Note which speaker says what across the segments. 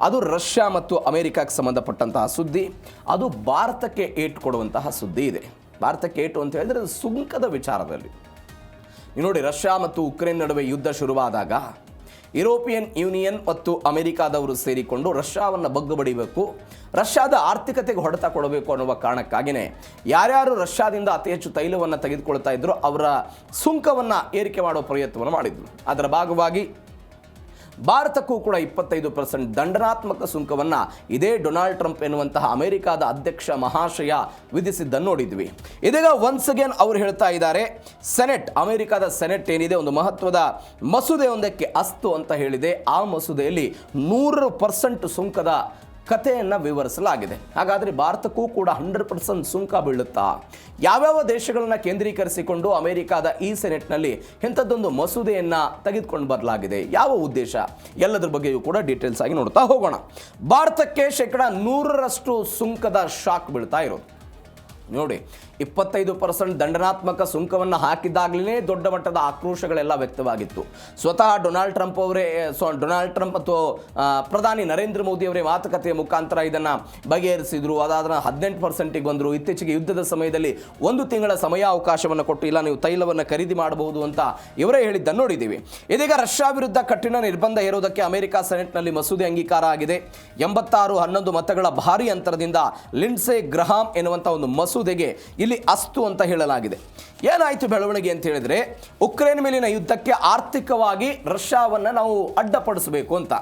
Speaker 1: ಅದು ರಷ್ಯಾ ಮತ್ತು ಅಮೆರಿಕಕ್ಕೆ ಸಂಬಂಧಪಟ್ಟಂತಹ ಸುದ್ದಿ. ಅದು ಭಾರತಕ್ಕೆ ಏಟು ಕೊಡುವಂತಹ ಸುದ್ದಿ ಇದೆ. ಭಾರತಕ್ಕೆ ಏಟು ಅಂತ ಹೇಳಿದ್ರೆ ಅದು ಸುಂಕದ ವಿಚಾರದಲ್ಲಿ. ನೀವು ನೋಡಿ, ರಷ್ಯಾ ಮತ್ತು ಉಕ್ರೇನ್ ನಡುವೆ ಯುದ್ಧ ಶುರುವಾದಾಗ ಯುರೋಪಿಯನ್ ಯೂನಿಯನ್ ಮತ್ತು ಅಮೆರಿಕಾದವರು ಸೇರಿಕೊಂಡು ರಷ್ಯಾವನ್ನು ಬಗ್ಗು ಬಡಿಬೇಕು, ರಷ್ಯಾದ ಆರ್ಥಿಕತೆಗೆ ಹೊಡೆತ ಕೊಡಬೇಕು ಅನ್ನುವ ಕಾರಣಕ್ಕಾಗಿಯೇ ಯಾರ್ಯಾರು ರಷ್ಯಾದಿಂದ ಅತಿ ಹೆಚ್ಚು ತೈಲವನ್ನು ತೆಗೆದುಕೊಳ್ತಾ ಇದ್ರು ಅವರ ಸುಂಕವನ್ನು ಏರಿಕೆ ಮಾಡುವ ಪ್ರಯತ್ನವನ್ನು ಮಾಡಿದ್ರು. ಅದರ ಭಾಗವಾಗಿ ಭಾರತಕ್ಕೂ ಕೂಡ 25% ದಂಡನಾತ್ಮಕ ಸುಂಕವನ್ನು ಇದೇ ಡೊನಾಲ್ಡ್ ಟ್ರಂಪ್ ಎನ್ನುವಂತಹ ಅಮೆರಿಕಾದ ಅಧ್ಯಕ್ಷ ಮಹಾಶಯ ವಿಧಿಸಿದ್ದನ್ನು ನೋಡಿದ್ವಿ. ಇದೀಗ ಒನ್ಸ್ ಅಗೇನ್ ಅವರು ಹೇಳ್ತಾ ಇದ್ದಾರೆ, ಸೆನೆಟ್, ಅಮೆರಿಕಾದ ಸೆನೆಟ್ ಏನಿದೆ ಒಂದು ಮಹತ್ವದ ಮಸೂದೆಯೊಂದಕ್ಕೆ ಅಸ್ತು ಅಂತ ಹೇಳಿದೆ. ಆ ಮಸೂದೆಯಲ್ಲಿ 100% ಸುಂಕದ ಕಥೆಯನ್ನು ವಿವರಿಸಲಾಗಿದೆ. ಹಾಗಾದರೆ ಭಾರತಕ್ಕೂ ಕೂಡ 100% ಸುಂಕ ಬೀಳುತ್ತಾ? ಯಾವ್ಯಾವ ದೇಶಗಳನ್ನು ಕೇಂದ್ರೀಕರಿಸಿಕೊಂಡು ಅಮೆರಿಕಾದ ಈ ಸೆನೆಟ್ನಲ್ಲಿ ಇಂಥದ್ದೊಂದು ಮಸೂದೆಯನ್ನು ತೆಗೆದುಕೊಂಡು ಬರಲಾಗಿದೆ, ಯಾವ ಉದ್ದೇಶ, ಎಲ್ಲದರ ಬಗ್ಗೆಯೂ ಕೂಡ ಡೀಟೇಲ್ಸ್ ಆಗಿ ನೋಡ್ತಾ ಹೋಗೋಣ. ಭಾರತಕ್ಕೆ 100% ಸುಂಕದ ಶಾಕ್ ಬೀಳ್ತಾ ಇರೋದು. ನೋಡಿ, 25% ದಂಡನಾತ್ಮಕ ಸುಂಕವನ್ನು ಹಾಕಿದ್ದಾಗಲೇ ದೊಡ್ಡ ಮಟ್ಟದ ಆಕ್ರೋಶಗಳೆಲ್ಲ ವ್ಯಕ್ತವಾಗಿತ್ತು. ಸ್ವತಃ ಡೊನಾಲ್ಡ್ ಟ್ರಂಪ್ ಮತ್ತು ಪ್ರಧಾನಿ ನರೇಂದ್ರ ಮೋದಿ ಅವರೇ ಮಾತುಕತೆಯ ಮುಖಾಂತರ ಇದನ್ನು ಬಗೆಹರಿಸಿದ್ರು. ಅದಾದ 18%ಗೆ ಬಂದರು. ಇತ್ತೀಚೆಗೆ ಯುದ್ಧದ ಸಮಯದಲ್ಲಿ 1 ತಿಂಗಳ ಸಮಯಾವಕಾಶವನ್ನು ಕೊಟ್ಟು ಇಲ್ಲ ನೀವು ತೈಲವನ್ನು ಖರೀದಿ ಮಾಡಬಹುದು ಅಂತ ಇವರೇ ಹೇಳಿದ್ದನ್ನು ನೋಡಿದ್ದೀವಿ. ಇದೀಗ ರಷ್ಯಾ ವಿರುದ್ಧ ಕಠಿಣ ನಿರ್ಬಂಧ ಹೇರುವುದಕ್ಕೆ ಅಮೆರಿಕ ಸೆನೆಟ್ನಲ್ಲಿ ಮಸೂದೆ ಅಂಗೀಕಾರ ಆಗಿದೆ. 86-11 ಮತಗಳ ಭಾರಿ ಅಂತರದಿಂದ ಲಿಂಡ್ಸೆ ಗ್ರಹಾಂ ಎನ್ನುವಂಥ ಒಂದು ಮಸೂದೆಗೆ ಇಲ್ಲಿ ಅಸ್ತು ಅಂತ ಹೇಳಲಾಗಿದೆ. ಏನಾಯಿತು ಬೆಳವಣಿಗೆ ಅಂತ ಹೇಳಿದ್ರೆ, ಉಕ್ರೇನ್ ಮೇಲಿನ ಯುದ್ಧಕ್ಕೆ ಆರ್ಥಿಕವಾಗಿ ರಷ್ಯಾವನ್ನು ನಾವು ಅಡ್ಡಪಡಿಸಬೇಕು ಅಂತ.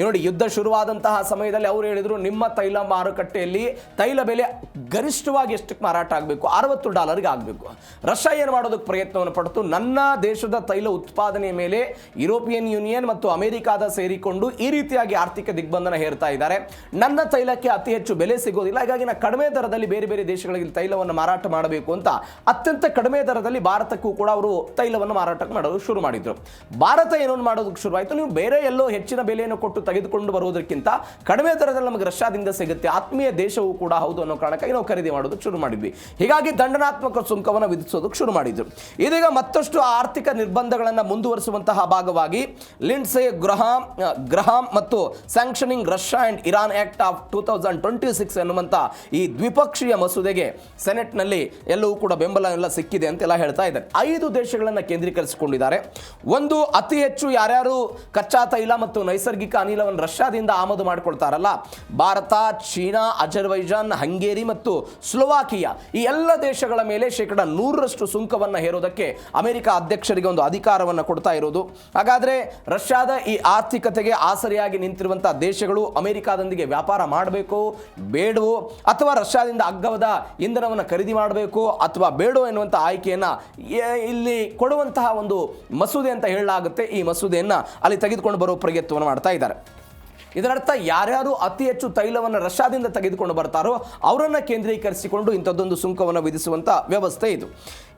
Speaker 1: ನೋಡಿ, ಯುದ್ಧ ಶುರುವಾದಂತಹ ಸಮಯದಲ್ಲಿ ಅವರು ಹೇಳಿದರು, ನಿಮ್ಮ ತೈಲ ಮಾರುಕಟ್ಟೆಯಲ್ಲಿ ತೈಲ ಬೆಲೆ ಗರಿಷ್ಠವಾಗಿ ಎಷ್ಟಕ್ಕೆ ಮಾರಾಟ ಆಗಬೇಕು, $60 ಆಗಬೇಕು. ರಷ್ಯಾ ಏನು ಮಾಡೋದಕ್ಕೆ ಪ್ರಯತ್ನವನ್ನು ಪಡ್ತು, ನನ್ನ ದೇಶದ ತೈಲ ಉತ್ಪಾದನೆಯ ಮೇಲೆ ಯುರೋಪಿಯನ್ ಯೂನಿಯನ್ ಮತ್ತು ಅಮೆರಿಕಾದ ಸೇರಿಕೊಂಡು ಈ ರೀತಿಯಾಗಿ ಆರ್ಥಿಕ ದಿಗ್ಬಂಧನ ಹೇರ್ತಾ ಇದ್ದಾರೆ. ನನ್ನ ತೈಲಕ್ಕೆ ಅತಿ ಹೆಚ್ಚು ಬೆಲೆ ಸಿಗೋದಿಲ್ಲ, ಹಾಗಾಗಿ ನಾನು ಕಡಿಮೆ ದರದಲ್ಲಿ ಬೇರೆ ಬೇರೆ ದೇಶಗಳಿಗೆ ತೈಲವನ್ನು ಮಾರಾಟ ಮಾಡಬೇಕು ಅಂತ ಅತ್ಯಂತ ಕಡಿಮೆ ದರದಲ್ಲಿ ಭಾರತಕ್ಕೂ ಕೂಡ ಅವರು ತೈಲವನ್ನು ಮಾರಾಟ ಮಾಡೋದು ಶುರು ಮಾಡಿದ್ರು. ಭಾರತ ಏನೊಂದು ಮಾಡೋದಕ್ಕೆ ಶುರುವಾಯಿತು, ನೀವು ಬೇರೆ ಎಲ್ಲೋ ಹೆಚ್ಚಿನ ಬೆಲೆಯನ್ನು ಕೊಟ್ಟು ತೆಗೆದುಕೊಂಡು ಬರುವುದಕ್ಕಿಂತ ಕಡಿಮೆ ದರದಲ್ಲಿ ನಮಗೆ ರಷ್ಯಾದಿಂದ ಸಿಗುತ್ತೆ, ಆತ್ಮೀಯ ದೇಶವೂ ಕೂಡ ಹೌದು ಅನ್ನೋ ಕಾರಣಕ್ಕಾಗಿ ನಾವು ಖರೀದಿ ಮಾಡೋದಕ್ಕೆ ಶುರು ಮಾಡಿದ್ವಿ. ಹೀಗಾಗಿ ದಂಡನಾತ್ಮಕ ಸುಂಕವನ್ನು ವಿಧಿಸೋದಕ್ಕೆ ಶುರು ಮಾಡಿದ್ರು. ಇದೀಗ ಮತ್ತಷ್ಟು ಆರ್ಥಿಕ ನಿರ್ಬಂಧಗಳನ್ನು ಮುಂದುವರಿಸುವಂತಹ ಭಾಗವಾಗಿ ಲಿಂಡ್ಸೆ ಗ್ರಹಾಂ ಮತ್ತು sanctioning Russia and Iran act of 2026 ಎನ್ನುವಂಥ ಈ ದ್ವಿಪಕ್ಷೀಯ ಮಸೂದೆಗೆ ಸೆನೆಟ್ನಲ್ಲಿ ಎಲ್ಲವೂ ಕೂಡ ಬೆಂಬಲ ಎಲ್ಲ ಸಿಕ್ಕಿದೆ ಅಂತೆಲ್ಲ ಹೇಳ್ತಾ ಇದ್ದಾರೆ. 5 ದೇಶಗಳನ್ನು ಕೇಂದ್ರೀಕರಿಸಿಕೊಂಡಿದ್ದಾರೆ. ಒಂದು, ಅತಿ ಹೆಚ್ಚು ಯಾರ್ಯಾರು ಕಚ್ಚಾ ತೈಲ ಮತ್ತು ನೈಸರ್ಗಿಕ ಅನಿಲವನ್ನು ರಷ್ಯಾದಿಂದ ಆಮದು ಮಾಡಿಕೊಳ್ತಾರಲ್ಲ, ಭಾರತ, ಚೀನಾ, ಅಜರ್ಬೈಜಾನ್, ಹಂಗೇರಿ ಮತ್ತು ಸ್ಲೋವಾಕಿಯಾ, ಈ ಎಲ್ಲ ದೇಶಗಳ ಮೇಲೆ 100% ಸುಂಕವನ್ನು ಹೇರೋದಕ್ಕೆ ಅಮೆರಿಕ ಅಧ್ಯಕ್ಷರಿಗೆ ಒಂದು ಅಧಿಕಾರವನ್ನು ಕೊಡ್ತಾ ಇರೋದು. ಹಾಗಾದರೆ ರಷ್ಯಾದ ಈ ಆರ್ಥಿಕತೆಗೆ ಆಸರಿಯಾಗಿ ನಿಂತಿರುವಂತಹ ದೇಶಗಳು ಅಮೆರಿಕಾದೊಂದಿಗೆ ವ್ಯಾಪಾರ ಮಾಡಬೇಕು ಬೇಡವೋ, ಅಥವಾ ರಷ್ಯಾದಿಂದ ಅಗ್ಗವಾದ ಇಂಧನವನ್ನು ಖರೀದಿ ಮಾಡಬೇಕು ಅಥವಾ ಬೇಡೋ ಎನ್ನುವಂಥ ಆಯ್ಕೆಯನ್ನು ಇಲ್ಲಿ ಕೊಡುವಂತಹ ಒಂದು ಮಸೂದೆ ಅಂತ ಹೇಳಲಾಗುತ್ತೆ. ಈ ಮಸೂದೆಯನ್ನು ಅಲ್ಲಿ ತೆಗೆದುಕೊಂಡು ಬರೋ ಪ್ರಯತ್ನವನ್ನು ಮಾಡ್ತಾ ಇದ್ದಾರೆ. ಇದರರ್ಥ ಯಾರ್ಯಾರು ಅತಿ ಹೆಚ್ಚು ತೈಲವನ್ನು ರಷ್ಯಾದಿಂದ ತೆಗೆದುಕೊಂಡು ಬರ್ತಾರೋ ಅವರನ್ನು ಕೇಂದ್ರೀಕರಿಸಿಕೊಂಡು ಇಂಥದ್ದೊಂದು ಸುಂಕವನ್ನು ವಿಧಿಸುವಂಥ ವ್ಯವಸ್ಥೆ ಇದು.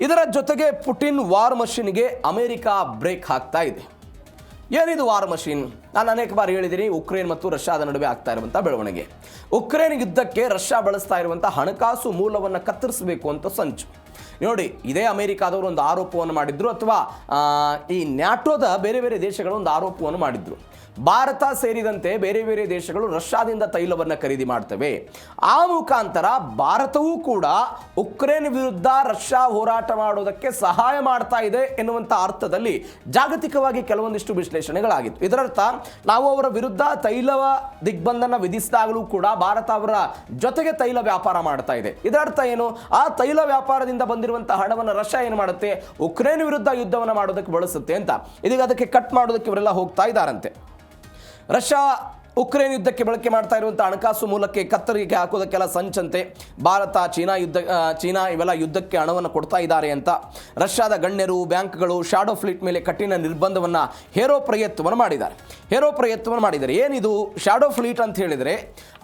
Speaker 1: ಇದರ ಜೊತೆಗೆ ಪುಟಿನ್ ವಾರ್ ಮಷೀನ್ಗೆ ಅಮೆರಿಕ ಬ್ರೇಕ್ ಹಾಕ್ತಾ ಇದೆ. ಏನಿದು ವಾರ್ ಮಷೀನ್? ನಾನು ಅನೇಕ ಬಾರಿ ಹೇಳಿದ್ದೀನಿ, ಉಕ್ರೇನ್ ಮತ್ತು ರಷ್ಯಾದ ನಡುವೆ ಆಗ್ತಾ ಇರುವಂಥ ಬೆಳವಣಿಗೆ. ಉಕ್ರೇನ್ ಯುದ್ಧಕ್ಕೆ ರಷ್ಯಾ ಬಳಸ್ತಾ ಇರುವಂಥ ಹಣಕಾಸು ಮೂಲವನ್ನು ಕತ್ತರಿಸಬೇಕು ಅಂತ ಸಂಚು. ನೋಡಿ, ಇದೇ ಅಮೆರಿಕಾದವರು ಒಂದು ಆರೋಪವನ್ನು ಮಾಡಿದ್ರು, ಅಥವಾ ಈ ನ್ಯಾಟೋದ ಬೇರೆ ಬೇರೆ ದೇಶಗಳು ಒಂದು ಆರೋಪವನ್ನು ಮಾಡಿದ್ರು. ಭಾರತ ಸೇರಿದಂತೆ ಬೇರೆ ಬೇರೆ ದೇಶಗಳು ರಷ್ಯಾದಿಂದ ತೈಲವನ್ನು ಖರೀದಿ ಮಾಡ್ತವೆ. ಆ ಮುಖಾಂತರ ಭಾರತವೂ ಕೂಡ ಉಕ್ರೇನ್ ವಿರುದ್ಧ ರಷ್ಯಾ ಹೋರಾಟ ಮಾಡೋದಕ್ಕೆ ಸಹಾಯ ಮಾಡ್ತಾ ಇದೆ ಎನ್ನುವಂಥ ಅರ್ಥದಲ್ಲಿ ಜಾಗತಿಕವಾಗಿ ಕೆಲವೊಂದಿಷ್ಟು ವಿಶ್ಲೇಷಣೆಗಳಾಗಿತ್ತು. ಇದರರ್ಥ ನಾವು ಅವರ ವಿರುದ್ಧ ತೈಲ ದಿಗ್ಬಂಧನ ವಿಧಿಸಿದಾಗಲೂ ಕೂಡ ಭಾರತ ಅವರ ಜೊತೆಗೆ ತೈಲ ವ್ಯಾಪಾರ ಮಾಡ್ತಾ ಇದೆ. ಇದರರ್ಥ ಏನು? ಆ ತೈಲ ವ್ಯಾಪಾರದಿಂದ ಬಂದಿರುವಂತಹ ಹಣವನ್ನು ರಷ್ಯಾ ಏನು ಮಾಡುತ್ತೆ, ಉಕ್ರೇನ್ ವಿರುದ್ಧ ಯುದ್ಧವನ್ನು ಮಾಡೋದಕ್ಕೆ ಬಳಸುತ್ತೆ ಅಂತ. ಇದೀಗ ಅದಕ್ಕೆ ಕಟ್ ಮಾಡೋದಕ್ಕೆ ಇವರೆಲ್ಲ ಹೋಗ್ತಾ ಇದ್ದಾರಂತೆ. ರಷ್ಯಾ ಉಕ್ರೇನ್ ಯುದ್ಧಕ್ಕೆ ಬಳಕೆ ಮಾಡ್ತಾ ಇರುವಂಥ ಹಣಕಾಸು ಮೂಲಕ್ಕೆ ಕತ್ತರಿಗೆ ಹಾಕೋದಕ್ಕೆಲ್ಲ ಸಂಚಂತೆ. ಭಾರತ, ಚೀನಾ ಇವೆಲ್ಲ ಯುದ್ಧಕ್ಕೆ ಹಣವನ್ನು ಕೊಡ್ತಾ ಇದ್ದಾರೆ ಅಂತ ರಷ್ಯಾದ ಗಣ್ಯರು, ಬ್ಯಾಂಕ್ಗಳು ಶಾಡೋ ಫ್ಲೀಟ್ ಮೇಲೆ ಕಠಿಣ ನಿರ್ಬಂಧವನ್ನು ಹೇರೋ ಪ್ರಯತ್ನವನ್ನು ಮಾಡಿದ್ದಾರೆ. ಏನಿದು ಶಾಡೋ ಫ್ಲೀಟ್ ಅಂತ ಹೇಳಿದರೆ,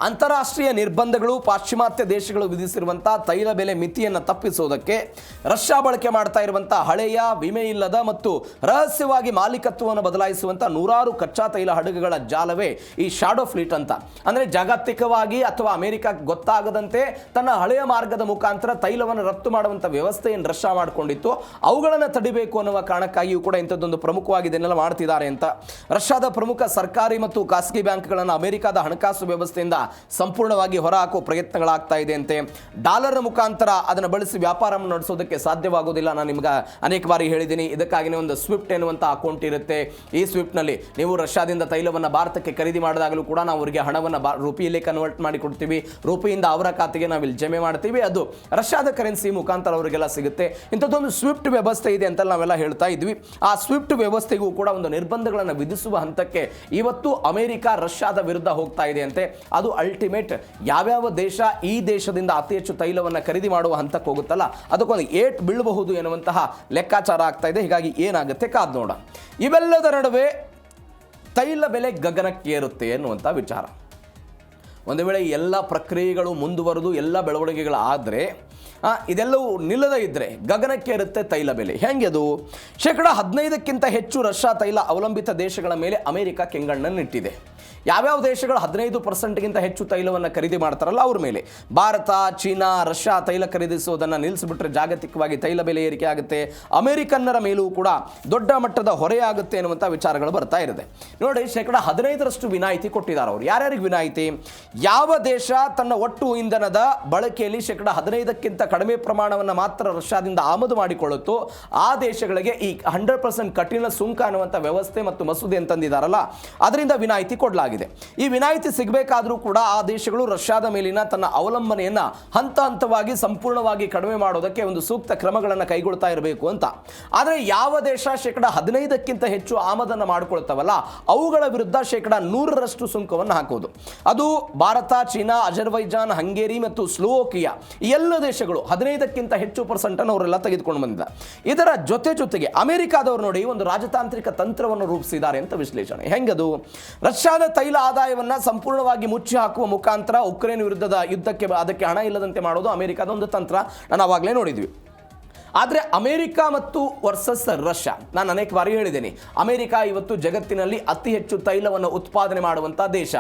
Speaker 1: ಅಂತಾರಾಷ್ಟ್ರೀಯ ನಿರ್ಬಂಧಗಳು, ಪಾಶ್ಚಿಮಾತ್ಯ ದೇಶಗಳು ವಿಧಿಸಿರುವಂಥ ತೈಲ ಬೆಲೆ ಮಿತಿಯನ್ನು ತಪ್ಪಿಸೋದಕ್ಕೆ ರಷ್ಯಾ ಬಳಕೆ ಮಾಡ್ತಾ ಇರುವಂಥ ಹಳೆಯ, ವಿಮೆ ಇಲ್ಲದ ಮತ್ತು ರಹಸ್ಯವಾಗಿ ಮಾಲೀಕತ್ವವನ್ನು ಬದಲಾಯಿಸುವಂಥ 100 ಕಚ್ಚಾ ತೈಲ ಹಡಗುಗಳ ಜಾಲವೇ ಈ ಶಾಡೋ ಫ್ಲೀಟ್ ಅಂತ, ಅಂದರೆ ಜಾಗತಿಕವಾಗಿ ಅಥವಾ ಅಮೆರಿಕಕ್ಕೆ ಗೊತ್ತಾಗದಂತೆ ತನ್ನ ಹಳೆಯ ಮಾರ್ಗದ ಮುಖಾಂತರ ತೈಲವನ್ನು ರಫ್ತು ಮಾಡುವಂಥ ವ್ಯವಸ್ಥೆಯನ್ನು ರಷ್ಯಾ ಮಾಡಿಕೊಂಡಿತ್ತು. ಅವುಗಳನ್ನು ತಡಿಬೇಕು ಅನ್ನುವ ಕಾರಣಕ್ಕಾಗಿಯೂ ಕೂಡ ಇಂಥದ್ದೊಂದು ಪ್ರಮುಖವಾಗಿ ಇದನ್ನೆಲ್ಲ ಮಾಡ್ತಿದ್ದಾರೆ ಅಂತ. ರಷ್ಯಾದ ಪ್ರಮುಖ ಸರ್ಕಾರಿ ಮತ್ತು ಖಾಸಗಿ ಬ್ಯಾಂಕ್ಗಳನ್ನು ಅಮೆರಿಕದ ಹಣಕಾಸು ವ್ಯವಸ್ಥೆಯಿಂದ ಸಂಪೂರ್ಣವಾಗಿ ಹೊರಹಾಕುವ ಪ್ರಯತ್ನಗಳಾಗ್ತಾ ಇದೆ ಅಂತೆ. ಡಾಲರ್ ಮುಖಾಂತರ ಅದನ್ನು ಬಳಸಿ ವ್ಯಾಪಾರವನ್ನು ನಡೆಸೋದಕ್ಕೆ ಸಾಧ್ಯವಾಗೋದಿಲ್ಲ. ನಾನು ನಿಮ್ಗೆ ಅನೇಕ ಬಾರಿ ಹೇಳಿದ್ದೀನಿ, ಇದಕ್ಕಾಗಿಯೇ ಒಂದು ಸ್ವಿಫ್ಟ್ ಎನ್ನುವಂಥ ಅಕೌಂಟ್ ಇರುತ್ತೆ. ಈ ಸ್ವಿಫ್ಟ್ನಲ್ಲಿ ನೀವು ರಷ್ಯಾದಿಂದ ತೈಲವನ್ನು ಭಾರತಕ್ಕೆ ಖರೀದಿ ಮಾಡಿದಾಗಲೂ ಕೂಡ ನಾವು ಅವರಿಗೆ ಹಣವನ್ನು ರೂಪಿಯಲ್ಲಿ ಕನ್ವರ್ಟ್ ಮಾಡಿ ಕೊಡ್ತೀವಿ, ರೂಪಿಯಿಂದ ಅವರ ಖಾತೆಗೆ ನಾವು ಇಲ್ಲಿ ಜಮೆ ಮಾಡ್ತೀವಿ, ಅದು ರಷ್ಯಾದ ಕರೆನ್ಸಿ ಮುಖಾಂತರ ಅವರಿಗೆಲ್ಲ ಸಿಗುತ್ತೆ. ಇಂಥದ್ದೊಂದು ಸ್ವಿಫ್ಟ್ ವ್ಯವಸ್ಥೆ ಇದೆ ಅಂತ ನಾವೆಲ್ಲ ಹೇಳ್ತಾ ಇದ್ವಿ. ಆ ಸ್ವಿಫ್ಟ್ ವ್ಯವಸ್ಥೆಗೂ ಕೂಡ ಒಂದು ನಿರ್ಬಂಧಗಳನ್ನು ವಿಧಿಸುವ ಹಂತಕ್ಕೆ ಇವತ್ತು ಅಮೆರಿಕ ರಷ್ಯಾದ ವಿರುದ್ಧ ಹೋಗ್ತಾ ಇದೆ ಅಂತೆ. ಅದು ಅಲ್ಟಿಮೇಟ್ ಯಾವ್ಯಾವ ದೇಶ ಈ ದೇಶದಿಂದ ಅತಿ ಹೆಚ್ಚು ತೈಲವನ್ನು ಖರೀದಿ ಮಾಡುವ ಹಂತಕ್ಕೆ ಹೋಗುತ್ತಲ್ಲ, ಅದಕ್ಕೊಂದು ಏಟ್ ಬೀಳಬಹುದು ಎನ್ನುವಂತಹ ಲೆಕ್ಕಾಚಾರ ಆಗ್ತಾ ಇದೆ. ಹೀಗಾಗಿ ಏನಾಗುತ್ತೆ ಕಾದ್ ನೋಡ. ಇವೆಲ್ಲದರ ನಡುವೆ ತೈಲ ಬೆಲೆ ಗಗನಕ್ಕೇರುತ್ತೆ ಎನ್ನುವಂಥ ವಿಚಾರ. ಒಂದು ವೇಳೆ ಎಲ್ಲ ಪ್ರಕ್ರಿಯೆಗಳು ಮುಂದುವರೆದು ಎಲ್ಲ ಬೆಳವಣಿಗೆಗಳಾದರೆ ಇದೆಲ್ಲವೂ ನಿಲ್ಲದೇ ಇದ್ದರೆ ಗಗನಕ್ಕೆ ಇರುತ್ತೆ ತೈಲ ಬೆಲೆ. ಹೆಂಗೆ ಅದು? 15% ಹೆಚ್ಚು ರಷ್ಯಾ ತೈಲ ಅವಲಂಬಿತ ದೇಶಗಳ ಮೇಲೆ ಅಮೆರಿಕ ಕೆಂಗಣ್ಣನ್ನಿಟ್ಟಿದೆ. ಯಾವ್ಯಾವ ದೇಶಗಳು 15% ಹೆಚ್ಚು ತೈಲವನ್ನು ಖರೀದಿ ಮಾಡ್ತಾರಲ್ಲ ಅವ್ರ ಮೇಲೆ. ಭಾರತ, ಚೀನಾ, ರಷ್ಯಾ ತೈಲ ಖರೀದಿಸುವುದನ್ನು ನಿಲ್ಲಿಸಿಬಿಟ್ರೆ ಜಾಗತಿಕವಾಗಿ ತೈಲ ಬೆಲೆ ಏರಿಕೆ ಆಗುತ್ತೆ, ಅಮೆರಿಕನ್ನರ ಮೇಲೂ ಕೂಡ ದೊಡ್ಡ ಮಟ್ಟದ ಹೊರೆಯಾಗುತ್ತೆ ಎನ್ನುವಂಥ ವಿಚಾರಗಳು ಬರ್ತಾ ಇದೆ. ನೋಡಿ, 15% ವಿನಾಯಿತಿ ಕೊಟ್ಟಿದ್ದಾರೆ ಅವರು. ಯಾರ್ಯಾರಿಗೆ ವಿನಾಯಿತಿ? ಯಾವ ದೇಶ ತನ್ನ ಒಟ್ಟು ಇಂಧನದ ಬಳಕೆಯಲ್ಲಿ 15% ಕಡಿಮೆ ಪ್ರಮಾಣವನ್ನು ಮಾತ್ರ ರಷ್ಯಾದಿಂದ ಆಮದು ಮಾಡಿಕೊಳ್ಳುತ್ತೋ ಆ ದೇಶಗಳಿಗೆ ಈ 100% ಕಠಿಣ ಸುಂಕ ಅನ್ನುವಂಥ ವ್ಯವಸ್ಥೆ ಮತ್ತು ಮಸೂದೆ ಅಂತಂದಿದ್ದಾರಲ್ಲ, ಅದರಿಂದ ವಿನಾಯಿತಿ ಕೊಡಲಾಗಿದೆ. ಈ ವಿನಾಯಿತಿ ಸಿಗಬೇಕಾದರೂ ಕೂಡ ಆ ದೇಶಗಳು ರಷ್ಯಾದ ಮೇಲಿನ ತನ್ನ ಅವಲಂಬನೆಯನ್ನು ಹಂತ ಹಂತವಾಗಿ ಸಂಪೂರ್ಣವಾಗಿ ಕಡಿಮೆ ಮಾಡೋದಕ್ಕೆ ಒಂದು ಸೂಕ್ತ ಕ್ರಮಗಳನ್ನು ಕೈಗೊಳ್ತಾ ಇರಬೇಕು ಅಂತ. ಆದರೆ ಯಾವ ದೇಶ 15% ಹೆಚ್ಚು ಆಮದನ್ನು ಮಾಡಿಕೊಳ್ತಾವಲ್ಲ ಅವುಗಳ ವಿರುದ್ಧ 100% ಸುಂಕವನ್ನು ಹಾಕೋದು. ಅದು ಭಾರತ, ಚೀನಾ, ಅಜರ್ಬೈಜಾನ್, ಹಂಗೇರಿ ಮತ್ತು ಸ್ಲೋವೋಕಿಯಾ ಈ ಎಲ್ಲ ದೇಶಗಳು 15% ಹೆಚ್ಚು % ಅವರೆಲ್ಲ ತೆಗೆದುಕೊಂಡು ಬಂದಿದ್ದಾರೆ. ಇದರ ಜೊತೆಗೆ ಅಮೆರಿಕಾದವರು ನೋಡಿ ಒಂದು ರಾಜತಾಂತ್ರಿಕ ತಂತ್ರವನ್ನು ರೂಪಿಸಿದ್ದಾರೆ ಅಂತ ವಿಶ್ಲೇಷಣೆ. ಹೆಂಗದು? ರಷ್ಯಾದ ತೈಲ ಆದಾಯವನ್ನು ಸಂಪೂರ್ಣವಾಗಿ ಮುಚ್ಚಿ ಹಾಕುವ ಮುಖಾಂತರ ಉಕ್ರೇನ್ ವಿರುದ್ಧದ ಯುದ್ಧಕ್ಕೆ ಅದಕ್ಕೆ ಹಣ ಇಲ್ಲದಂತೆ ಮಾಡೋದು ಅಮೆರಿಕದ ಒಂದು ತಂತ್ರ. ನಾನು ಆವಾಗಲೇ ನೋಡಿದ್ವಿ. ಆದರೆ ಅಮೆರಿಕ ಮತ್ತು ವರ್ಸಸ್ ರಷ್ಯಾ, ನಾನು ಅನೇಕ ಬಾರಿ ಹೇಳಿದ್ದೇನೆ, ಅಮೆರಿಕ ಇವತ್ತು ಜಗತ್ತಿನಲ್ಲಿ ಅತಿ ಹೆಚ್ಚು ತೈಲವನ್ನು ಉತ್ಪಾದನೆ ಮಾಡುವಂಥ ದೇಶ.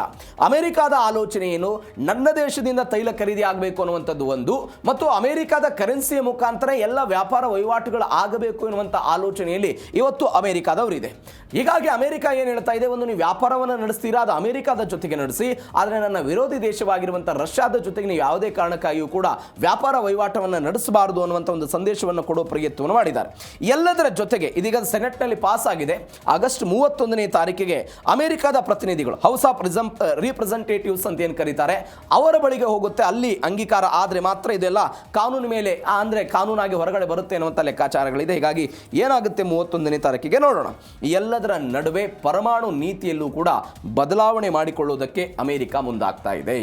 Speaker 1: ಅಮೆರಿಕದ ಆಲೋಚನೆ ಏನು? ನನ್ನ ದೇಶದಿಂದ ತೈಲ ಖರೀದಿ ಆಗಬೇಕು ಅನ್ನುವಂಥದ್ದು ಒಂದು, ಮತ್ತು ಅಮೆರಿಕದ ಕರೆನ್ಸಿಯ ಮುಖಾಂತರ ಎಲ್ಲ ವ್ಯಾಪಾರ ವಹಿವಾಟುಗಳು ಆಗಬೇಕು ಎನ್ನುವಂಥ ಆಲೋಚನೆಯಲ್ಲಿ ಇವತ್ತು ಅಮೆರಿಕದವರಿದೆ. ಹೀಗಾಗಿ ಅಮೆರಿಕ ಏನು ಹೇಳ್ತಾ ಇದೆ? ಒಂದು ನೀವು ವ್ಯಾಪಾರವನ್ನು ನಡೆಸ್ತೀರಾ, ಅದು ಅಮೆರಿಕದ ಜೊತೆಗೆ ನಡೆಸಿ, ಆದರೆ ನನ್ನ ವಿರೋಧಿ ದೇಶವಾಗಿರುವಂಥ ರಷ್ಯಾದ ಜೊತೆಗೆ ನೀವು ಯಾವುದೇ ಕಾರಣಕ್ಕಾಗಿಯೂ ಕೂಡ ವ್ಯಾಪಾರ ವಹಿವಾಟವನ್ನು ನಡೆಸಬಾರದು ಅನ್ನುವಂಥ ಒಂದು ಸಂದೇಶವನ್ನು ಕೊಡುವ ಪ್ರಯತ್ನವನ್ನು ಮಾಡಿದ್ದಾರೆ. ಎಲ್ಲದರ ಜೊತೆಗೆ ಇದೀಗ ಸೆನೆಟ್ನಲ್ಲಿ ಪಾಸ್ ಆಗಿದೆ. ಆಗಸ್ಟ್ 31ನೇ ತಾರೀಕಿಗೆ ಅಮೆರಿಕದ ಪ್ರತಿನಿಧಿಗಳು, ಹೌಸ್ ಆಫ್ ರಿಪ್ರೆಸೆಂಟೇಟಿವ್ಸ್ ಅಂತ ಏನು ಕರೀತಾರೆ, ಅವರ ಬಳಿಗೆ ಹೋಗುತ್ತೆ. ಅಲ್ಲಿ ಅಂಗೀಕಾರ ಆದರೆ ಮಾತ್ರ ಇದೆಲ್ಲ ಕಾನೂನು ಮೇಲೆ ಅಂದರೆ ಕಾನೂನಾಗಿ ಹೊರಗಡೆ ಬರುತ್ತೆ ಅನ್ನುವಂಥ ಲೆಕ್ಕಾಚಾರಗಳಿದೆ. ಹೀಗಾಗಿ ಏನಾಗುತ್ತೆ 31ನೇ ತಾರೀಕಿಗೆ ನೋಡೋಣ. ಎಲ್ಲದರ ನಡುವೆ ಪರಮಾಣು ನೀತಿಯಲ್ಲೂ ಕೂಡ ಬದಲಾವಣೆ ಮಾಡಿಕೊಳ್ಳುವುದಕ್ಕೆ ಅಮೆರಿಕ ಮುಂದಾಗ್ತಾ ಇದೆ.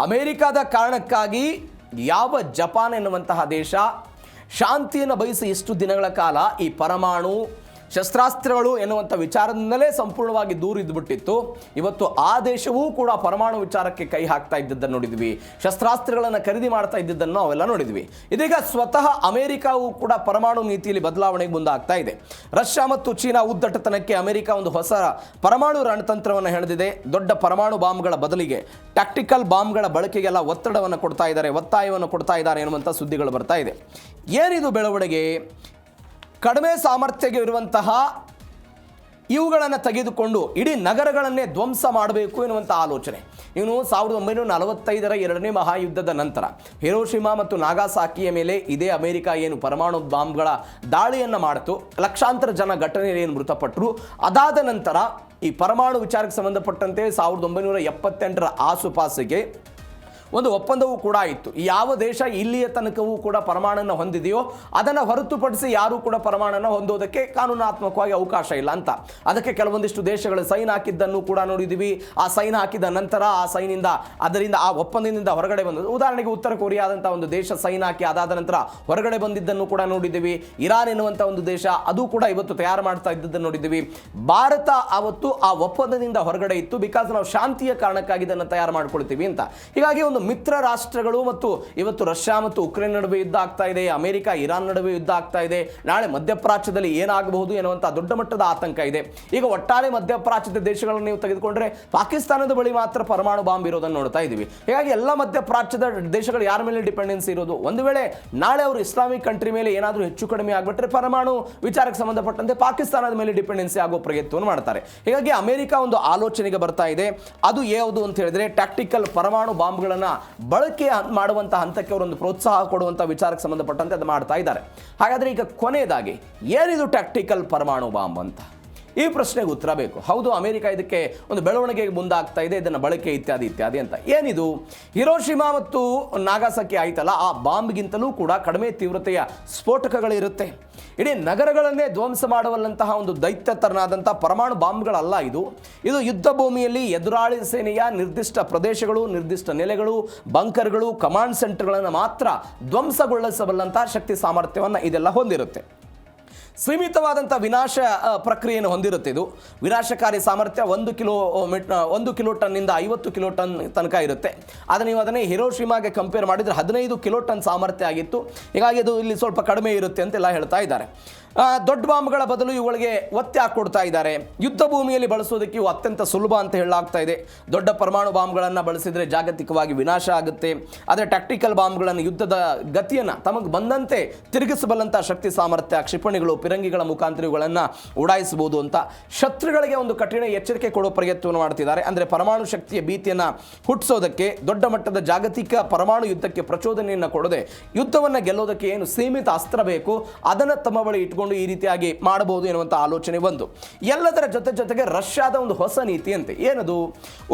Speaker 1: ಅಮೆರಿಕದ ಕಾರಣಕ್ಕಾಗಿ ಯಾವ ಜಪಾನ್ ಎನ್ನುವಂತಹ ದೇಶ ಶಾಂತಿಯನ್ನು ಬಯಸಿ ಇಷ್ಟು ದಿನಗಳ ಕಾಲ ಈ ಪರಮಾಣು ಶಸ್ತ್ರಾಸ್ತ್ರಗಳು ಎನ್ನುವಂಥ ವಿಚಾರದಿಂದಲೇ ಸಂಪೂರ್ಣವಾಗಿ ದೂರ ಇದ್ದುಬಿಟ್ಟಿತ್ತು. ಇವತ್ತು ಆ ದೇಶವೂ ಕೂಡ ಪರಮಾಣು ವಿಚಾರಕ್ಕೆ ಕೈ ಹಾಕ್ತಾ ಇದ್ದದ್ದನ್ನು ನೋಡಿದ್ವಿ, ಶಸ್ತ್ರಾಸ್ತ್ರಗಳನ್ನು ಖರೀದಿ ಮಾಡ್ತಾ ಇದ್ದದ್ದನ್ನು ಅವೆಲ್ಲ ನೋಡಿದ್ವಿ. ಇದೀಗ ಸ್ವತಃ ಅಮೆರಿಕವೂ ಕೂಡ ಪರಮಾಣು ನೀತಿಯಲ್ಲಿ ಬದಲಾವಣೆಗೆ ಮುಂದಾಗ್ತಾ ಇದೆ. ರಷ್ಯಾ ಮತ್ತು ಚೀನಾ ಉದ್ದಟತನಕ್ಕೆ ಅಮೆರಿಕ ಒಂದು ಹೊಸ ಪರಮಾಣು ರಣತಂತ್ರವನ್ನು ಹೆಣೆದಿದೆ. ದೊಡ್ಡ ಪರಮಾಣು ಬಾಂಬ್ಗಳ ಬದಲಿಗೆ ಟ್ಯಾಕ್ಟಿಕಲ್ ಬಾಂಬ್ಗಳ ಬಳಕೆಗೆಲ್ಲ ಒತ್ತಡವನ್ನು ಕೊಡ್ತಾ ಇದ್ದಾರೆ, ಒತ್ತಾಯವನ್ನು ಕೊಡ್ತಾ ಇದ್ದಾರೆ ಎನ್ನುವಂಥ ಸುದ್ದಿಗಳು ಬರ್ತಾ ಇದೆ. ಏನಿದು ಬೆಳವಣಿಗೆ? ಕಡಿಮೆ ಸಾಮರ್ಥ್ಯ ಇರುವಂತಹ ಇವುಗಳನ್ನು ತೆಗೆದುಕೊಂಡು ಇಡೀ ನಗರಗಳನ್ನೇ ಧ್ವಂಸ ಮಾಡಬೇಕು ಎನ್ನುವಂಥ ಆಲೋಚನೆ. ಇವನು 1945ರ ಎರಡನೇ ಮಹಾಯುದ್ಧದ ನಂತರ ಹಿರೋಶಿಮಾ ಮತ್ತು ನಾಗಾಸಾಕಿಯ ಮೇಲೆ ಇದೇ ಅಮೆರಿಕ ಏನು ಪರಮಾಣು ಬಾಂಬ್ಗಳ ದಾಳಿಯನ್ನು ಮಾಡಿತು, ಲಕ್ಷಾಂತರ ಜನ ಘಟನೆಯಲ್ಲಿ ಏನು ಮೃತಪಟ್ಟರು. ಅದಾದ ನಂತರ ಈ ಪರಮಾಣು ವಿಚಾರಕ್ಕೆ ಸಂಬಂಧಪಟ್ಟಂತೆ 1978ರ ಆಸುಪಾಸಿಗೆ ಒಂದು ಒಪ್ಪಂದವೂ ಕೂಡ ಇತ್ತು. ಯಾವ ದೇಶ ಇಲ್ಲಿಯ ತನಕವೂ ಕೂಡ ಪರಮಾಣನ್ನು ಹೊಂದಿದೆಯೋ ಅದನ್ನು ಹೊರತುಪಡಿಸಿ ಯಾರೂ ಕೂಡ ಪರಮಾಣನ್ನು ಹೊಂದೋದಕ್ಕೆ ಕಾನೂನಾತ್ಮಕವಾಗಿ ಅವಕಾಶ ಇಲ್ಲ ಅಂತ. ಅದಕ್ಕೆ ಕೆಲವೊಂದಿಷ್ಟು ದೇಶಗಳು ಸೈನ್ ಹಾಕಿದ್ದನ್ನು ಕೂಡ ನೋಡಿದ್ದೀವಿ. ಆ ಸೈನ್ ಹಾಕಿದ ನಂತರ ಅದರಿಂದ ಆ ಒಪ್ಪಂದದಿಂದ ಹೊರಗಡೆ ಬಂದದ್ದು. ಉದಾಹರಣೆಗೆ ಉತ್ತರ ಕೊರಿಯಾದಂಥ ಒಂದು ದೇಶ ಸೈನ್ ಹಾಕಿ ಅದಾದ ನಂತರ ಹೊರಗಡೆ ಬಂದಿದ್ದನ್ನು ಕೂಡ ನೋಡಿದ್ದೀವಿ. ಇರಾನ್ ಎನ್ನುವಂಥ ಒಂದು ದೇಶ ಅದು ಕೂಡ ಇವತ್ತು ತಯಾರು ಮಾಡ್ತಾ ಇದ್ದದ್ದನ್ನು ನೋಡಿದ್ದೀವಿ. ಭಾರತ ಅವತ್ತು ಆ ಒಪ್ಪಂದದಿಂದ ಹೊರಗಡೆ ಇತ್ತು, ಬಿಕಾಸ್ ನಾವು ಶಾಂತಿಯ ಕಾರಣಕ್ಕಾಗಿ ಇದನ್ನು ತಯಾರು ಮಾಡ್ಕೊಳ್ತೀವಿ ಅಂತ. ಹೀಗಾಗಿ ಒಂದು ಒಂದು ಮಿತ್ರ ರಾಷ್ಟ್ರಗಳು ಮತ್ತು ಇವತ್ತು ರಷ್ಯಾ ಮತ್ತು ಉಕ್ರೇನ್ ನಡುವೆ ಯುದ್ಧ ಆಗ್ತಾ ಇದೆ, ಅಮೆರಿಕ ಇರಾನ್ ನಡುವೆ ಯುದ್ಧ ಆಗ್ತಾ ಇದೆ, ನಾಳೆ ಮಧ್ಯಪ್ರಾಚ್ಯದಲ್ಲಿ ಏನಾಗಬಹುದು ಎನ್ನುವಂಥ ದೊಡ್ಡ ಮಟ್ಟದ ಆತಂಕ ಇದೆ. ಈಗ ಒಟ್ಟಾರೆ ಮಧ್ಯಪ್ರಾಚ್ಯದ ದೇಶಗಳನ್ನು ನೀವು ತೆಗೆದುಕೊಂಡ್ರೆ ಪಾಕಿಸ್ತಾನದ ಬಳಿ ಮಾತ್ರ ಪರಮಾಣು ಬಾಂಬ್ ಇರೋದನ್ನು ನೋಡ್ತಾ ಇದ್ದೀವಿ. ಹೀಗಾಗಿ ಎಲ್ಲ ಮಧ್ಯಪ್ರಾಚ್ಯದ ದೇಶಗಳು ಯಾರ ಮೇಲೆ ಡಿಪೆಂಡೆನ್ಸಿ ಇರೋದು? ಒಂದು ವೇಳೆ ನಾಳೆ ಅವರು ಇಸ್ಲಾಮಿಕ್ ಕಂಟ್ರಿ ಮೇಲೆ ಏನಾದರೂ ಹೆಚ್ಚು ಕಡಿಮೆ ಆಗಿಬಿಟ್ರೆ ಪರಮಾಣು ವಿಚಾರಕ್ಕೆ ಸಂಬಂಧಪಟ್ಟಂತೆ ಪಾಕಿಸ್ತಾನದ ಮೇಲೆ ಡಿಪೆಂಡೆನ್ಸಿ ಆಗೋ ಪ್ರಯತ್ನವನ್ನು ಮಾಡ್ತಾರೆ. ಹೀಗಾಗಿ ಅಮೆರಿಕ ಒಂದು ಆಲೋಚನೆಗೆ ಬರ್ತಾ ಇದೆ. ಅದು ಯಾವುದು ಅಂತ ಹೇಳಿದ್ರೆ ಟ್ಯಾಕ್ಟಿಕಲ್ ಪರಮಾಣು ಬಾಂಬ್ಗಳನ್ನು ಬಳಕೆ ಮಾಡುವಂಥ ಹಂತಕ್ಕೆ ಅವರೊಂದು ಪ್ರೋತ್ಸಾಹ ಕೊಡುವಂಥ ವಿಚಾರಕ್ಕೆ ಸಂಬಂಧಪಟ್ಟಂತೆ ಅದು ಮಾಡ್ತಾ ಇದ್ದಾರೆ. ಹಾಗಾದರೆ ಈಗ ಕೊನೆಯದಾಗಿ ಏನಿದು ಟ್ಯಾಕ್ಟಿಕಲ್ ಪರಮಾಣು ಬಾಂಬ್ ಅಂತ ಈ ಪ್ರಶ್ನೆಗೆ ಉತ್ತರ ಬೇಕು. ಹೌದು, ಅಮೆರಿಕ ಇದಕ್ಕೆ ಒಂದು ಬೆಳವಣಿಗೆಗೆ ಮುಂದಾಗ್ತಾ ಇದೆ, ಇದನ್ನು ಬಳಕೆ ಇತ್ಯಾದಿ ಅಂತ. ಏನಿದು? ಹಿರೋಶಿಮಾ ಮತ್ತು ನಾಗಾಸಾಕಿ ಆಯ್ತಲ್ಲ, ಆ ಬಾಂಬ್ಗಿಂತಲೂ ಕೂಡ ಕಡಿಮೆ ತೀವ್ರತೆಯ ಸ್ಫೋಟಕಗಳಿರುತ್ತೆ. ಇಡೀ ನಗರಗಳನ್ನೇ ಧ್ವಂಸ ಮಾಡುವಲ್ಲಂತಹ ಒಂದು ದೈತ್ಯತರನಾದಂಥ ಪರಮಾಣು ಬಾಂಬ್ಗಳಲ್ಲ ಇದು. ಇದು ಯುದ್ಧ ಭೂಮಿಯಲ್ಲಿ ಎದುರಾಳಿ ಸೇನೆಯ ನಿರ್ದಿಷ್ಟ ಪ್ರದೇಶಗಳು, ನಿರ್ದಿಷ್ಟ ನೆಲೆಗಳು, ಬಂಕರ್ಗಳು, ಕಮಾಂಡ್ ಸೆಂಟರ್ಗಳನ್ನು ಮಾತ್ರ ಧ್ವಂಸಗೊಳಿಸಬಲ್ಲಂತಹ ಶಕ್ತಿ ಸಾಮರ್ಥ್ಯವನ್ನು ಇದೆಲ್ಲ ಹೊಂದಿರುತ್ತೆ. ಸೀಮಿತವಾದಂಥ ವಿನಾಶ ಪ್ರಕ್ರಿಯೆಯನ್ನು ಹೊಂದಿರುತ್ತೆ. ಇದು ವಿನಾಶಕಾರಿ ಸಾಮರ್ಥ್ಯ 1 ಕಿಲೋ ಟನ್ನಿಂದ 50 ಕಿಲೋ ಟನ್ ತನಕ ಇರುತ್ತೆ. ಆದರೆ ನೀವು ಅದನ್ನೇ ಹಿರೋಶಿಮಾಗೆ ಕಂಪೇರ್ ಮಾಡಿದರೆ 15 ಕಿಲೋ ಟನ್ ಸಾಮರ್ಥ್ಯ ಆಗಿತ್ತು. ಹೀಗಾಗಿ ಅದು ಇಲ್ಲಿ ಸ್ವಲ್ಪ ಕಡಿಮೆ ಇರುತ್ತೆ ಅಂತೆಲ್ಲ ಹೇಳ್ತಾ ಇದ್ದಾರೆ. ದೊಡ್ಡ ಬಾಂಬ್ಗಳ ಬದಲು ಇವುಗಳಿಗೆ ಒತ್ತೆ ಹಾಕ್ಕೊಡ್ತಾ ಇದ್ದಾರೆ. ಯುದ್ಧ ಭೂಮಿಯಲ್ಲಿ ಬಳಸೋದಕ್ಕೆ ಇವು ಅತ್ಯಂತ ಸುಲಭ ಅಂತ ಹೇಳಲಾಗ್ತಾ ಇದೆ. ದೊಡ್ಡ ಪರಮಾಣು ಬಾಂಬ್ಗಳನ್ನು ಬಳಸಿದರೆ ಜಾಗತಿಕವಾಗಿ ವಿನಾಶ ಆಗುತ್ತೆ. ಆದರೆ ಟ್ಯಾಕ್ಟಿಕಲ್ ಬಾಂಬ್ಗಳನ್ನು ಯುದ್ಧದ ಗತಿಯನ್ನು ತಮಗೆ ಬಂದಂತೆ ತಿರುಗಿಸಬಲ್ಲಂಥ ಶಕ್ತಿ ಸಾಮರ್ಥ್ಯ, ಕ್ಷಿಪಣಿಗಳು, ಪಿರಂಗಿಗಳ ಮುಖಾಂತರ ಇವುಗಳನ್ನು ಉಡಾಯಿಸಬಹುದು ಅಂತ ಶತ್ರುಗಳಿಗೆ ಒಂದು ಕಠಿಣ ಎಚ್ಚರಿಕೆ ಕೊಡೋ ಪ್ರಯತ್ನವನ್ನು ಮಾಡ್ತಿದ್ದಾರೆ. ಅಂದರೆ ಪರಮಾಣು ಶಕ್ತಿಯ ಭೀತಿಯನ್ನು ಹುಟ್ಟಿಸೋದಕ್ಕೆ, ದೊಡ್ಡ ಮಟ್ಟದ ಜಾಗತಿಕ ಪರಮಾಣು ಯುದ್ಧಕ್ಕೆ ಪ್ರಚೋದನೆಯನ್ನು ಕೊಡದೆ ಯುದ್ಧವನ್ನು ಗೆಲ್ಲೋದಕ್ಕೆ ಏನು ಸೀಮಿತ ಅಸ್ತ್ರ ಬೇಕು ಅದನ್ನು ತಮ್ಮ ಬಳಿ ಇಟ್ಕೊಂಡು ಈ ರೀತಿಯಾಗಿ ಮಾಡಬಹುದು ಎನ್ನುವಂಥ ಆಲೋಚನೆ ಬಂದು ಎಲ್ಲದರ ಜೊತೆಗೆ ರಷ್ಯಾದ ಒಂದು ಹೊಸ ನೀತಿಯಂತೆ. ಏನದು?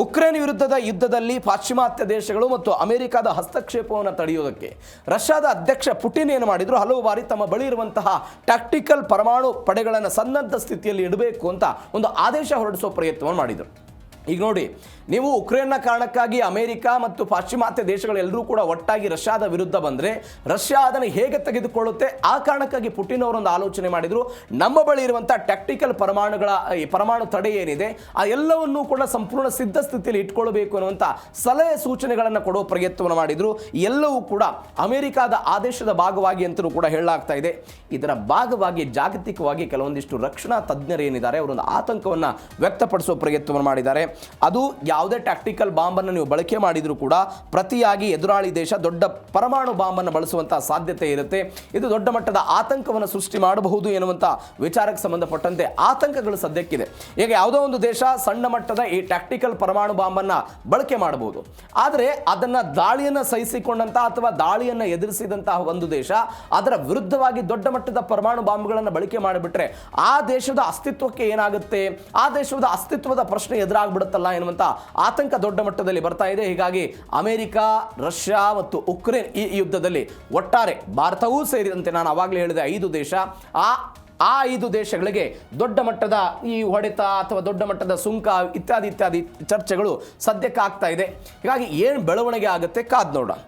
Speaker 1: ಉಕ್ರೇನ್ ವಿರುದ್ಧದ ಯುದ್ಧದಲ್ಲಿ ಪಾಶ್ಚಿಮಾತ್ಯ ದೇಶಗಳು ಮತ್ತು ಅಮೆರಿಕದ ಹಸ್ತಕ್ಷೇಪವನ್ನು ತಡೆಯುವುದಕ್ಕೆ ರಷ್ಯಾದ ಅಧ್ಯಕ್ಷ ಪುಟಿನ್ ಏನು ಮಾಡಿದ್ರು, ಹಲವು ಬಾರಿ ತಮ್ಮ ಬಳಿ ಇರುವಂತಹ ಟ್ಯಾಕ್ಟಿಕಲ್ ಪರಮಾಣು ಪಡೆಗಳನ್ನು ಸನ್ನದ್ಧ ಸ್ಥಿತಿಯಲ್ಲಿ ಇಡಬೇಕು ಅಂತ ಒಂದು ಆದೇಶ ಹೊರಡಿಸುವ ಪ್ರಯತ್ನವನ್ನು ಮಾಡಿದರು. ಈಗ ನೋಡಿ, ನೀವು ಉಕ್ರೇನ್ನ ಕಾರಣಕ್ಕಾಗಿ ಅಮೆರಿಕ ಮತ್ತು ಪಾಶ್ಚಿಮಾತ್ಯ ದೇಶಗಳೆಲ್ಲರೂ ಕೂಡ ಒಟ್ಟಾಗಿ ರಷ್ಯಾದ ವಿರುದ್ಧ ಬಂದರೆ ರಷ್ಯಾ ಅದನ್ನು ಹೇಗೆ ತೆಗೆದುಕೊಳ್ಳುತ್ತೆ? ಆ ಕಾರಣಕ್ಕಾಗಿ ಪುಟಿನ್ ಅವರೊಂದು ಆಲೋಚನೆ ಮಾಡಿದರು. ನಮ್ಮ ಬಳಿ ಇರುವಂಥ ಟ್ಯಾಕ್ಟಿಕಲ್ ಪರಮಾಣು ತಡೆ ಏನಿದೆ ಆ ಎಲ್ಲವನ್ನೂ ಕೂಡ ಸಂಪೂರ್ಣ ಸಿದ್ಧ ಸ್ಥಿತಿಯಲ್ಲಿ ಇಟ್ಕೊಳ್ಬೇಕು ಅನ್ನುವಂಥ ಸಲಹೆ ಸೂಚನೆಗಳನ್ನು ಕೊಡೋ ಪ್ರಯತ್ನವನ್ನು ಮಾಡಿದರು. ಎಲ್ಲವೂ ಕೂಡ ಅಮೆರಿಕದ ಆದೇಶದ ಭಾಗವಾಗಿ ಅಂತಲೂ ಕೂಡ ಹೇಳಲಾಗ್ತಾ ಇದೆ. ಇದರ ಭಾಗವಾಗಿ ಜಾಗತಿಕವಾಗಿ ಕೆಲವೊಂದಿಷ್ಟು ರಕ್ಷಣಾ ತಜ್ಞರೇನಿದ್ದಾರೆ ಅವರೊಂದು ಆತಂಕವನ್ನು ವ್ಯಕ್ತಪಡಿಸುವ ಪ್ರಯತ್ನವನ್ನು ಮಾಡಿದ್ದಾರೆ. ಅದು ಯಾವುದೇ ಟ್ಯಾಕ್ಟಿಕಲ್ ಬಾಂಬನ್ನು ನೀವು ಬಳಕೆ ಮಾಡಿದರೂ ಕೂಡ ಪ್ರತಿಯಾಗಿ ಎದುರಾಳಿ ದೇಶ ದೊಡ್ಡ ಪರಮಾಣು ಬಾಂಬನ್ನು ಬಳಸುವಂತಹ ಸಾಧ್ಯತೆ ಇರುತ್ತೆ. ಇದು ದೊಡ್ಡ ಮಟ್ಟದ ಆತಂಕವನ್ನು ಸೃಷ್ಟಿ ಮಾಡಬಹುದು ಎನ್ನುವಂಥ ವಿಚಾರಕ್ಕೆ ಸಂಬಂಧಪಟ್ಟಂತೆ ಆತಂಕಗಳು ಸದ್ಯಕ್ಕಿದೆ. ಈಗ ಯಾವುದೋ ಒಂದು ದೇಶ ಸಣ್ಣ ಮಟ್ಟದ ಈ ಟ್ಯಾಕ್ಟಿಕಲ್ ಪರಮಾಣು ಬಾಂಬನ್ನು ಬಳಕೆ ಮಾಡಬಹುದು. ಆದರೆ ಅದನ್ನು ದಾಳಿಯನ್ನು ಸಹಿಸಿಕೊಂಡಂತಹ ಅಥವಾ ದಾಳಿಯನ್ನು ಎದುರಿಸಿದಂತಹ ಒಂದು ದೇಶ ಅದರ ವಿರುದ್ಧವಾಗಿ ದೊಡ್ಡ ಮಟ್ಟದ ಪರಮಾಣು ಬಾಂಬ್ಗಳನ್ನು ಬಳಕೆ ಮಾಡಿಬಿಟ್ರೆ ಆ ದೇಶದ ಅಸ್ತಿತ್ವಕ್ಕೆ ಏನಾಗುತ್ತೆ? ಆ ದೇಶದ ಅಸ್ತಿತ್ವದ ಪ್ರಶ್ನೆ ಎದುರಾಗ್ಬಿಡುತ್ತಲ್ಲ ಎನ್ನುವಂಥ ಆತಂಕ ದೊಡ್ಡ ಮಟ್ಟದಲ್ಲಿ ಬರ್ತಾ ಇದೆ. ಹೀಗಾಗಿ ಅಮೆರಿಕ, ರಷ್ಯಾ ಮತ್ತು ಉಕ್ರೇನ್ ಈ ಯುದ್ಧದಲ್ಲಿ ಒಟ್ಟಾರೆ ಭಾರತವೂ ಸೇರಿದಂತೆ ನಾನು ಆವಾಗಲೇ ಹೇಳಿದೆ 5 ದೇಶ, ಆ 5 ದೇಶಗಳಿಗೆ ದೊಡ್ಡ ಮಟ್ಟದ ಈ ಹೊಡೆತ ಅಥವಾ ದೊಡ್ಡ ಮಟ್ಟದ ಸುಂಕ ಇತ್ಯಾದಿ ಚರ್ಚೆಗಳು ಸದ್ಯಕ್ಕೆ ಆಗ್ತಾ ಇದೆ. ಹೀಗಾಗಿ ಏನು ಬೆಳವಣಿಗೆ ಆಗುತ್ತೆ ಕಾದ್ ನೋಡ.